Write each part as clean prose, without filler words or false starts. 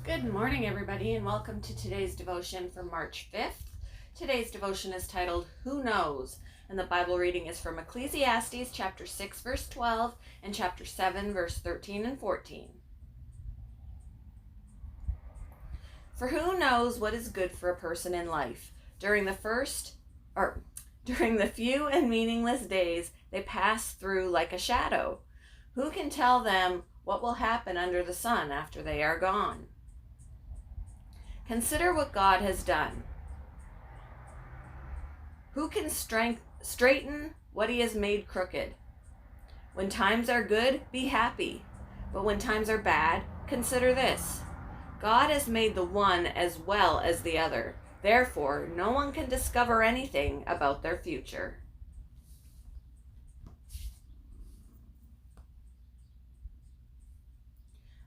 Good morning, everybody, and welcome to today's devotion for March 5th. Today's devotion is titled, Who Knows? And the Bible reading is from Ecclesiastes chapter 6, verse 12, and chapter 7, verse 13 and 14. For who knows what is good for a person in life? During the few and meaningless days they pass through like a shadow. Who can tell them what will happen under the sun after they are gone? Consider what God has done. Who can straighten what he has made crooked? When times are good, be happy. But when times are bad, consider this. God has made the one as well as the other. Therefore, no one can discover anything about their future.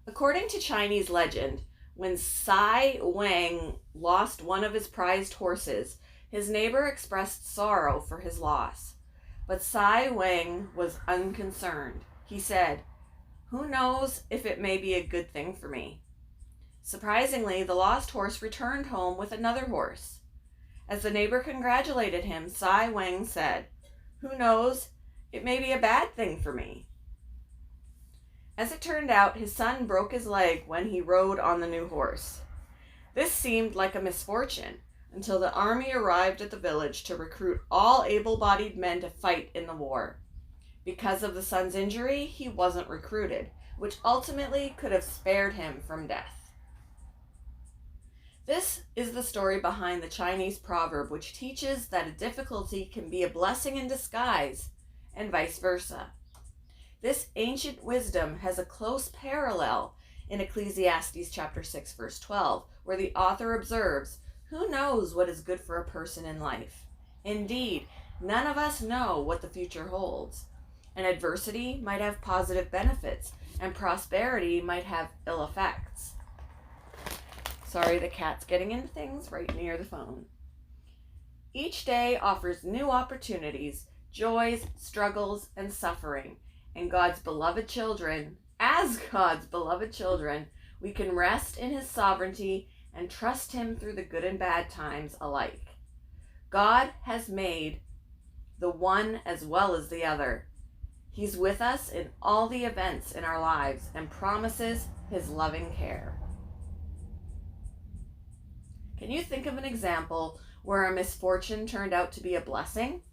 According to Chinese legend, when Sai Wang lost one of his prized horses, his neighbor expressed sorrow for his loss. But Sai Wang was unconcerned. He said, "Who knows if it may be a good thing for me?" Surprisingly, the lost horse returned home with another horse. As the neighbor congratulated him, Sai Wang said, "Who knows, it may be a bad thing for me." As it turned out, his son broke his leg when he rode on the new horse. This seemed like a misfortune until the army arrived at the village to recruit all able-bodied men to fight in the war. Because of the son's injury, he wasn't recruited, which ultimately could have spared him from death. This is the story behind the Chinese proverb, which teaches that a difficulty can be a blessing in disguise, and vice versa. This ancient wisdom has a close parallel in Ecclesiastes chapter 6, verse 12, where the author observes, "Who knows what is good for a person in life? Indeed, none of us know what the future holds. And adversity might have positive benefits, and prosperity might have ill effects." Sorry, the cat's getting into things right near the phone. Each day offers new opportunities, joys, struggles, and suffering. And as God's beloved children, we can rest in his sovereignty and trust him through the good and bad times alike. God has made the one as well as the other. He's with us in all the events in our lives and promises his loving care. Can you think of an example where a misfortune turned out to be a blessing?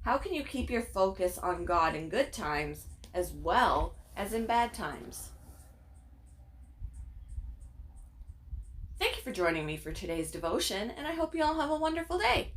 How can you keep your focus on God in good times as well as in bad times? Thank you for joining me for today's devotion, and I hope you all have a wonderful day.